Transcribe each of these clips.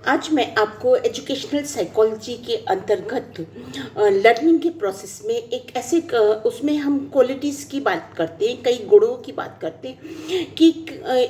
आज मैं आपको एजुकेशनल साइकोलॉजी के अंतर्गत लर्निंग के प्रोसेस में एक ऐसे उसमें हम क्वालिटीज़ की बात करते हैं, कई गुणों की बात करते हैं कि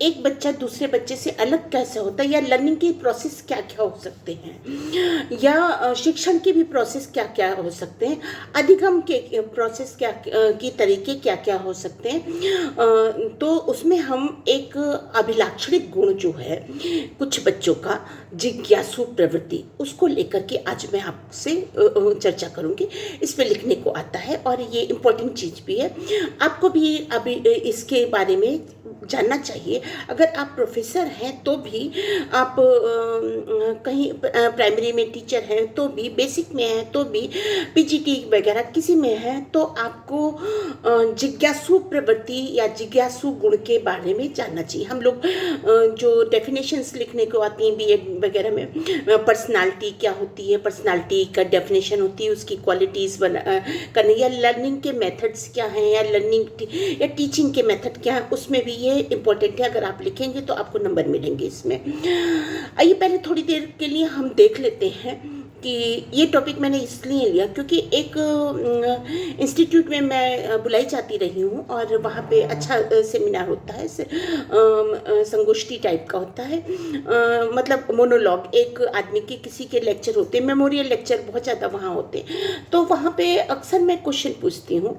एक बच्चा दूसरे बच्चे से अलग कैसे होता है, या लर्निंग के प्रोसेस क्या क्या हो सकते हैं, या शिक्षण के भी प्रोसेस क्या क्या हो सकते हैं, अधिगम के प्रोसेस क्या की तरीके क्या क्या हो सकते हैं। तो उसमें हम एक अभिलाक्षणिक गुण जो है कुछ बच्चों का, जिज्ञासु प्रवृत्ति, उसको लेकर के आज मैं आपसे चर्चा करूंगी। इस पे लिखने को आता है और ये इम्पोर्टेंट चीज़ भी है, आपको भी अभी इसके बारे में जानना चाहिए। अगर आप प्रोफेसर हैं तो भी, आप कहीं प्राइमरी में टीचर हैं तो भी, बेसिक में हैं तो भी, पीजीटी वगैरह किसी में है तो आपको जिज्ञासु प्रवृत्ति या जिज्ञासु गुण के बारे में जानना चाहिए। हम लोग जो डेफिनेशंस लिखने को आती हैं बीएड वगैरह में, पर्सनालिटी क्या होती है, पर्सनालिटी का डेफिनेशन होती है, उसकी क्वालिटीज़ करने, या लर्निंग के मेथड्स क्या हैं, या लर्निंग या टीचिंग के मेथड क्या है, उसमें भी ये इम्पोर्टेंट है। अगर आप लिखेंगे तो आपको नंबर मिलेंगे इसमें। आइए पहले थोड़ी देर के लिए हम देख लेते हैं कि ये टॉपिक मैंने इसलिए लिया क्योंकि एक इंस्टीट्यूट में मैं बुलाई जाती रही हूँ और वहाँ पे अच्छा सेमिनार होता है, संगोष्ठी टाइप का होता है, मतलब मोनोलॉग, एक आदमी के किसी के लेक्चर होते हैं, मेमोरियल लेक्चर बहुत ज़्यादा वहाँ होते हैं। तो वहाँ पे अक्सर मैं क्वेश्चन पूछती हूँ,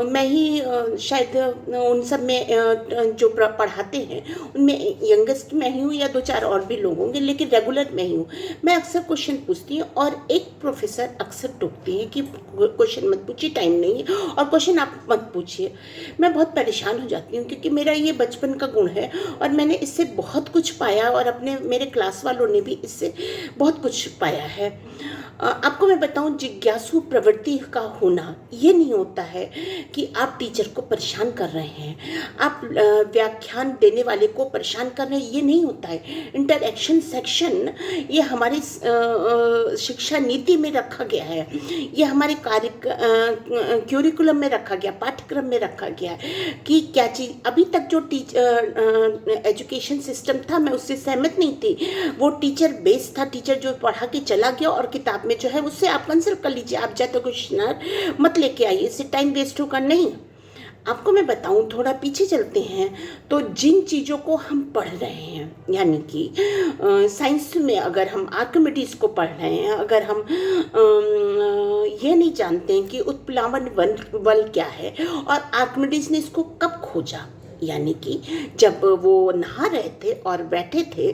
मैं ही शायद उन सब में जो पढ़ाते हैं उनमें यंगेस्ट मैं ही हूँ, या दो चार और भी लोग होंगे, लेकिन रेगुलर मैं ही हूँ। मैं अक्सर क्वेश्चन पूछती हूँ और एक प्रोफेसर अक्सर टोकते हैं कि क्वेश्चन मत पूछिए, टाइम नहीं है, और क्वेश्चन आप मत पूछिए। मैं बहुत परेशान हो जाती हूँ क्योंकि मेरा ये बचपन का गुण है और मैंने इससे बहुत कुछ पाया, और अपने मेरे क्लास वालों ने भी इससे बहुत कुछ पाया है। आपको मैं बताऊं, जिज्ञासु प्रवृत्ति का होना ये नहीं होता है कि आप टीचर को परेशान कर रहे हैं, आप व्याख्यान देने वाले को परेशान कर रहे हैं, ये नहीं होता है। इंटरएक्शन सेक्शन ये हमारी शिक्षा नीति में रखा गया है, ये हमारे क्यूरिकुलम में रखा गया, पाठ्यक्रम में रखा गया है कि क्या चीज़। अभी तक जो एजुकेशन सिस्टम था, मैं उससे सहमत नहीं थी। वो टीचर बेस था, टीचर जो पढ़ा के चला गया और किताब में जो है उससे आप कंसल्ट कर लीजिए, आप जाते क्वेश्चनर मत लेके आइए, इससे टाइम वेस्ट होगा नहीं। आपको मैं बताऊं, थोड़ा पीछे चलते हैं तो जिन चीज़ों को हम पढ़ रहे हैं, यानी कि साइंस में अगर हम आर्किमिडीज को पढ़ रहे हैं, अगर हम ये नहीं जानते हैं कि उत्प्लावन बल क्या है और आर्किमिडीज ने इसको कब खोजा, यानी कि जब वो नहा रहे थे और बैठे थे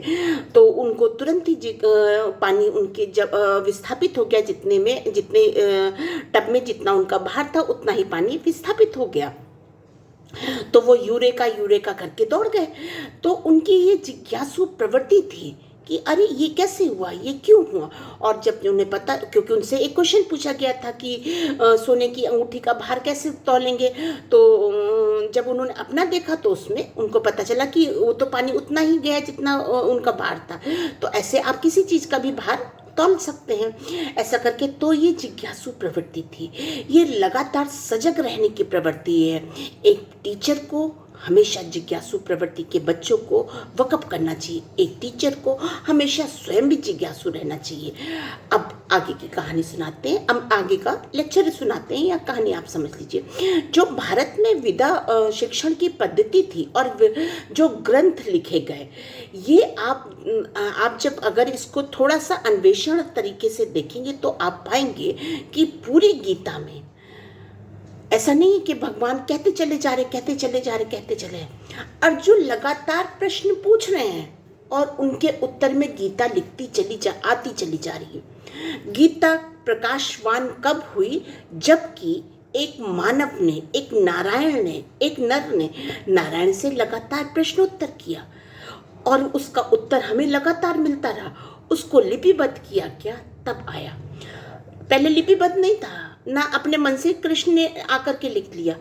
तो उनको तुरंत ही पानी उनके जब विस्थापित हो गया, जितने टब में जितना उनका भार था उतना ही पानी विस्थापित हो गया, तो वो यूरेका करके दौड़ गए। तो उनकी ये जिज्ञासु प्रवृत्ति थी कि अरे ये कैसे हुआ, ये क्यों हुआ। और जब उन्हें पता, क्योंकि उनसे एक क्वेश्चन पूछा गया था कि सोने की अंगूठी का भार कैसे तौलेंगे, तो जब उन्होंने अपना देखा तो उसमें उनको पता चला कि वो तो पानी उतना ही गया जितना उनका भार था। तो ऐसे आप किसी चीज़ का भी भार तौल सकते हैं, ऐसा करके। तो ये जिज्ञासु प्रवृत्ति थी, ये लगातार सजग रहने की प्रवृत्ति है। एक टीचर को हमेशा जिज्ञासु प्रवृत्ति के बच्चों को वकअप करना चाहिए, एक टीचर को हमेशा स्वयं भी जिज्ञासु रहना चाहिए। अब आगे की कहानी सुनाते हैं, अब आगे का लेक्चर सुनाते हैं, या कहानी आप समझ लीजिए। जो भारत में विधा शिक्षण की पद्धति थी और जो ग्रंथ लिखे गए, ये आप जब अगर इसको थोड़ा सा अन्वेषण तरीके से देखेंगे तो आप पाएंगे कि पूरी गीता में ऐसा नहीं कि भगवान कहते चले जा रहे, अर्जुन लगातार प्रश्न पूछ रहे हैं और उनके उत्तर में गीता आती चली जा रही है। गीता प्रकाशवान कब हुई, जबकि एक मानव ने, एक नर ने नारायण से लगातार प्रश्नोत्तर किया और उसका उत्तर हमें लगातार मिलता रहा, उसको लिपिबद्ध किया गया, तब आया। पहले लिपिबद्ध नहीं था ना, अपने मन से कृष्ण ने आकर के लिख लिया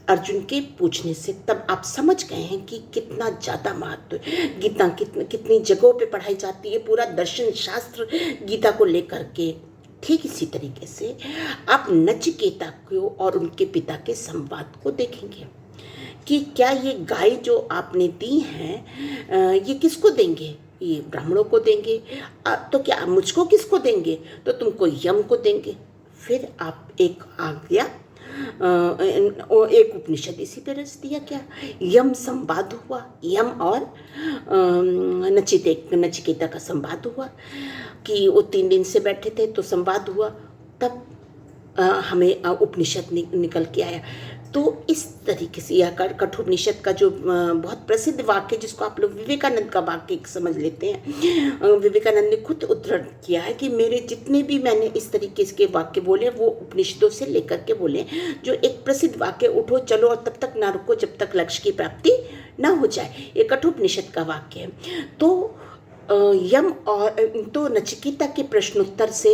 अर्जुन के पूछने से। तब आप समझ गए हैं कि कितना ज़्यादा महत्व है। गीता कितनी जगहों पे पढ़ाई जाती है, पूरा दर्शन शास्त्र गीता को लेकर के। ठीक इसी तरीके से आप नचिकेता को और उनके पिता के संवाद को देखेंगे कि क्या ये गाय जो आपने दी हैं ये किसको देंगे, ये ब्राह्मणों को देंगे, तो क्या मुझको किसको देंगे, तो तुमको यम को देंगे। फिर आप एक आ गया एक उपनिषद इसी पे रच दिया क्या, यम संवाद हुआ, यम और नचिकेता का संवाद हुआ कि वो 3 दिन से बैठे थे तो संवाद हुआ, तब हमें उपनिषद निकल के आया। तो इस तरीके से यह कठोपनिषद का जो बहुत प्रसिद्ध वाक्य, जिसको आप लोग विवेकानंद का वाक्य समझ लेते हैं, विवेकानंद ने खुद उद्धरण किया है कि मेरे जितने भी मैंने इस तरीके के वाक्य बोले वो उपनिषदों से लेकर के बोले, जो एक प्रसिद्ध वाक्य, उठो चलो और तब तक ना रुको जब तक लक्ष्य की प्राप्ति ना हो जाए, ये कठोपनिषद का वाक्य है। तो यम और तो नचिकेता के प्रश्नोत्तर से,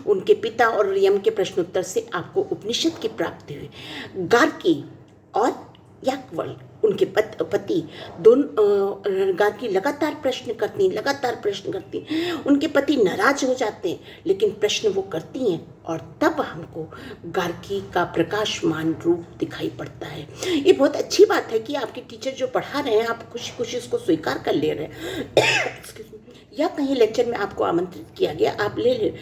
उनके पिता और यम के प्रश्नोत्तर से आपको उपनिषद की प्राप्ति हुई। गार्गी और याज्ञवल्क्य, उनके पति दोनों, गार्गी लगातार प्रश्न करती, उनके पति नाराज हो जाते हैं, लेकिन प्रश्न वो करती हैं और तब हमको गार्गी का प्रकाशमान रूप दिखाई पड़ता है। ये बहुत अच्छी बात है कि आपके टीचर जो पढ़ा रहे हैं आप खुशी खुशी उसको स्वीकार कर ले रहे हैं या कहीं लेक्चर में आपको आमंत्रित किया गया आप ले ले,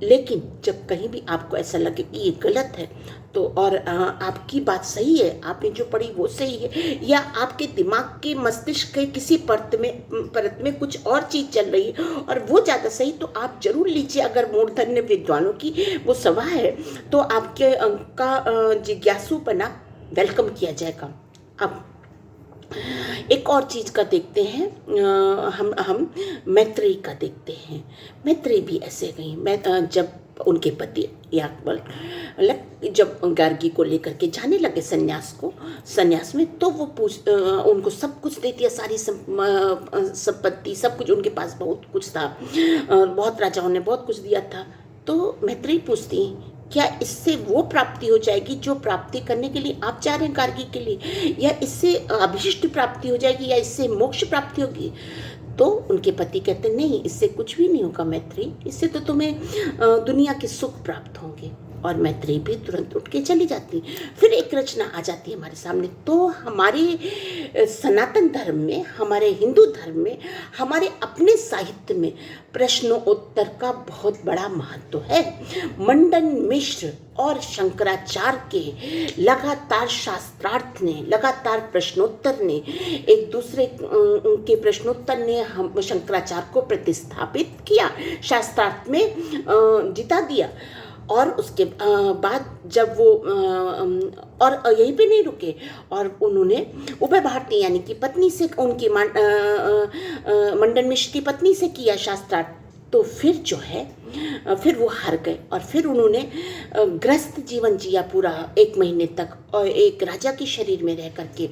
लेकिन जब कहीं भी आपको ऐसा लगे कि ये गलत है तो, और आपकी बात सही है, आपने जो पढ़ी वो सही है, या आपके दिमाग के मस्तिष्क के किसी परत में कुछ और चीज़ चल रही है और वो ज़्यादा सही, तो आप जरूर लीजिए। अगर मूर्धन्य विद्वानों की वो सभा है तो आपके का जिज्ञासुपना वेलकम किया जाएगा। अब एक और चीज़ का देखते हैं, हम मैत्रेयी का देखते हैं। मैत्रेयी भी ऐसे गई, जब उनके पति याज्ञवल्क्य जब गार्गी को लेकर के जाने लगे संन्यास में, तो वो उनको सब कुछ दे दिया, सारी संपत्ति सब कुछ, उनके पास बहुत कुछ था, बहुत राजाओं ने बहुत कुछ दिया था। तो मैत्रेयी पूछती हैं, क्या इससे वो प्राप्ति हो जाएगी जो प्राप्ति करने के लिए आप जा रहे हैं गार्गी के लिए, या इससे अभिष्ट प्राप्ति हो जाएगी, या इससे मोक्ष प्राप्ति होगी? तो उनके पति कहते नहीं, इससे कुछ भी नहीं होगा मैत्रेयी, इससे तो तुम्हें दुनिया के सुख प्राप्त होंगे। और मैत्रेयी भी तुरंत उठ के चली जाती। फिर एक रचना आ जाती है हमारे सामने। तो हमारे सनातन धर्म में, हमारे हिंदू धर्म में, हमारे अपने साहित्य में प्रश्नोत्तर का बहुत बड़ा महत्व है। मंडन मिश्र और शंकराचार्य के लगातार शास्त्रार्थ ने, लगातार प्रश्नोत्तर ने, एक दूसरे के प्रश्नोत्तर ने हम शंकराचार्य को प्रतिस्थापित किया, शास्त्रार्थ में जिता दिया। और उसके बाद जब वो और यहीं पे नहीं रुके, और उन्होंने उभय भारती यानी कि पत्नी से, उनकी मंडन मिश्र की पत्नी से किया शास्त्रार्थ। तो फिर जो है फिर वो हार गए और फिर उन्होंने गृहस्थ जीवन जिया पूरा 1 महीने तक, और एक राजा के शरीर में रह करके।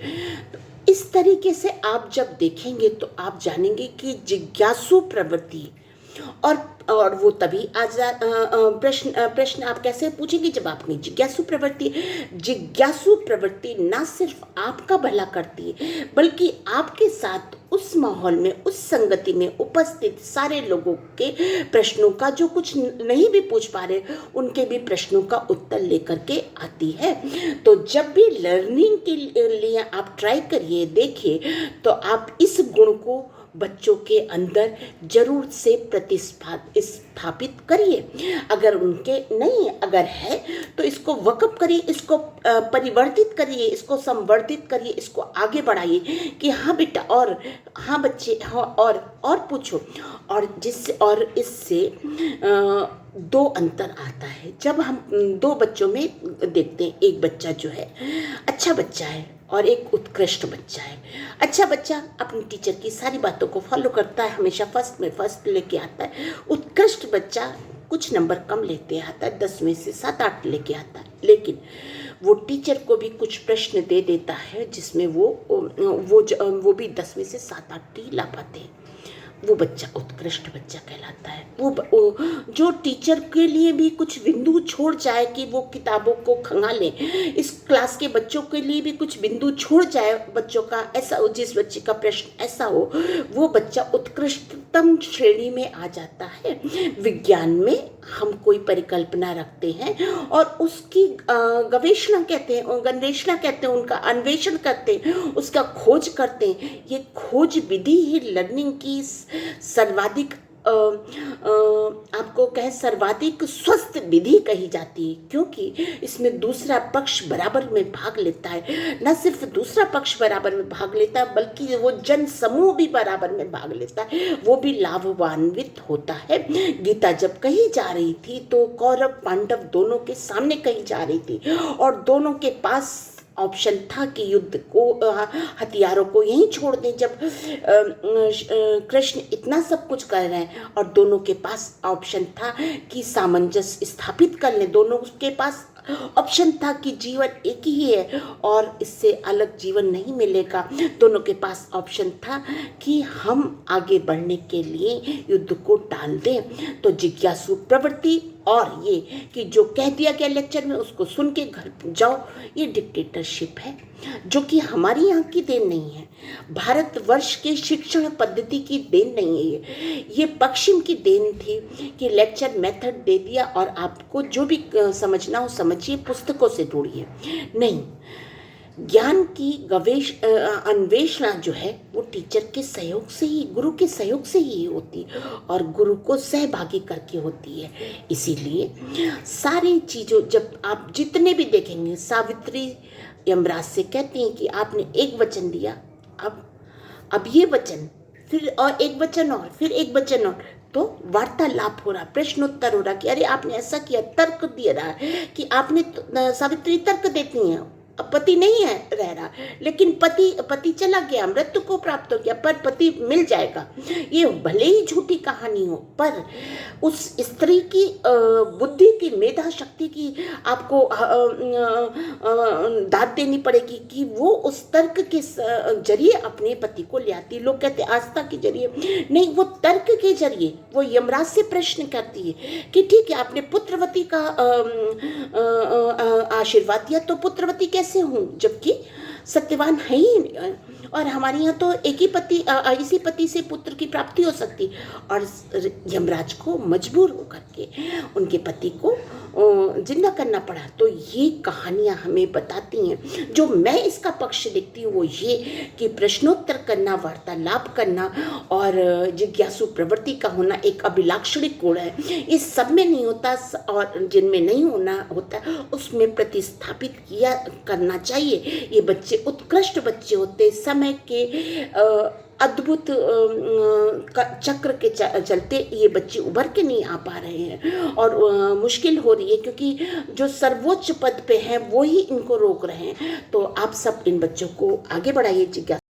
तो इस तरीके से आप जब देखेंगे तो आप जानेंगे कि जिज्ञासु प्रवृत्ति, और वो तभी प्रश्न आप कैसे पूछेंगे जब आपने जिज्ञासु प्रवृत्ति ना सिर्फ आपका भला करती है, बल्कि आपके साथ उस माहौल में, उस संगति में उपस्थित सारे लोगों के प्रश्नों का, जो कुछ नहीं भी पूछ पा रहे, उनके भी प्रश्नों का उत्तर लेकर के आती है। तो जब भी लर्निंग के लिए आप ट्राई करिए, देखिए, तो आप इस गुण को बच्चों के अंदर जरूर से स्थापित करिए। अगर उनके नहीं, अगर है तो इसको वकअप करिए, इसको परिवर्तित करिए, इसको संवर्धित करिए, इसको आगे बढ़ाइए कि हाँ बेटा, और हाँ बच्चे, हाँ और पूछो। और इससे 2 अंतर आता है। जब हम 2 बच्चों में देखते हैं, एक बच्चा जो है अच्छा बच्चा है और एक उत्कृष्ट बच्चा है। अच्छा बच्चा अपनी टीचर की सारी बातों को फॉलो करता है, हमेशा फर्स्ट लेके आता है। उत्कृष्ट बच्चा कुछ नंबर कम लेते आता है, 10 में से 7-8 लेके आता है, लेकिन वो टीचर को भी कुछ प्रश्न दे देता है जिसमें वो भी 10 में से 7-8 ही ला पाते हैं। वो बच्चा उत्कृष्ट बच्चा कहलाता है। वो जो टीचर के लिए भी कुछ बिंदु छोड़ जाए कि वो किताबों को खंगा ले, इस क्लास के बच्चों के लिए भी कुछ बिंदु छोड़ जाए, बच्चों का ऐसा हो, जिस बच्चे का प्रश्न ऐसा हो, वो बच्चा उत्कृष्टतम श्रेणी में आ जाता है। विज्ञान में हम कोई परिकल्पना रखते हैं और उसकी गवेषणा कहते हैं, उनका अन्वेषण करते हैं, उसका खोज करते हैं। ये खोज विधि ही लर्निंग की सर्वाधिक आपको कहें सर्वाधिक स्वस्थ विधि कही जाती है, क्योंकि इसमें दूसरा पक्ष बराबर में भाग लेता है। न सिर्फ दूसरा पक्ष बराबर में भाग लेता है, बल्कि वो जन समूह भी बराबर में भाग लेता है, वो भी लाभान्वित होता है। गीता जब कही जा रही थी तो कौरव पांडव दोनों के सामने कही जा रही थी, और दोनों के पास ऑप्शन था कि युद्ध को, हथियारों को यहीं छोड़ दें। जब कृष्ण इतना सब कुछ कर रहे हैं और दोनों के पास ऑप्शन था कि सामंजस्य स्थापित कर लें, दोनों के पास ऑप्शन था कि जीवन एक ही है और इससे अलग जीवन नहीं मिलेगा। दोनों के पास ऑप्शन था कि हम आगे बढ़ने के लिए युद्ध को टाल दें। तो जिज्ञासु प्रवृत्ति और ये कि जो कह दिया गया लेक्चर में उसको सुन के घर जाओ, ये डिक्टेटरशिप है, जो कि हमारी यहाँ की देन नहीं है, भारतवर्ष के शिक्षण पद्धति की देन नहीं है। ये पश्चिम की देन थी कि लेक्चर मेथड दे दिया और आपको जो भी समझना हो समझिए, पुस्तकों से ढूंढिए। नहीं, ज्ञान की अन्वेषणा जो है वो टीचर के सहयोग से ही, गुरु के सहयोग से ही होती है और गुरु को सहभागी करके होती है। इसीलिए सारी चीज़ों जब आप जितने भी देखेंगे, सावित्री यमराज से कहती हैं कि आपने एक वचन दिया, अब ये वचन, फिर और एक वचन और, फिर एक वचन और, तो वार्तालाप हो रहा, प्रश्नोत्तर हो रहा कि अरे आपने ऐसा किया, तर्क दिया रहा है कि आपने सावित्री तर्क देती हैं। अब पति नहीं है रह रहा, लेकिन पति चला गया, मृत्यु को प्राप्त हो गया, पर पति मिल जाएगा। ये भले ही झूठी कहानी हो, पर उस स्त्री की बुद्धि की, मेधा शक्ति की आपको दाद देनी पड़ेगी कि वो उस तर्क के जरिए अपने पति को ले आती। लोग कहते आस्था के जरिए नहीं, वो तर्क के जरिए वो यमराज से प्रश्न करती है कि ठीक है, आपने पुत्रवती का आशीर्वाद दिया, तो पुत्रवती कैसे हूँ जबकि सत्यवान है ही नहीं। और हमारे यहाँ तो एक ही पति, इसी पति से पुत्र की प्राप्ति हो सकती। और यमराज को मजबूर होकर के उनके पति को जिंदा करना पड़ा। तो ये कहानियाँ हमें बताती हैं। जो मैं इसका पक्ष देखती हूँ वो ये कि प्रश्नोत्तर करना, वार्तालाप करना और जिज्ञासु प्रवृत्ति का होना एक अभिलाक्षणिक गुण है। इस सब में नहीं होता और जिनमें नहीं होना होता उसमें प्रतिस्थापित किया करना चाहिए। ये बच्चे उत्कृष्ट बच्चे होते, समय के अद्भुत चक्र के चलते ये बच्चे उभर के नहीं आ पा रहे हैं और मुश्किल हो रही है, क्योंकि जो सर्वोच्च पद पे हैं वो ही इनको रोक रहे हैं। तो आप सब इन बच्चों को आगे बढ़ाइए जिज्ञासा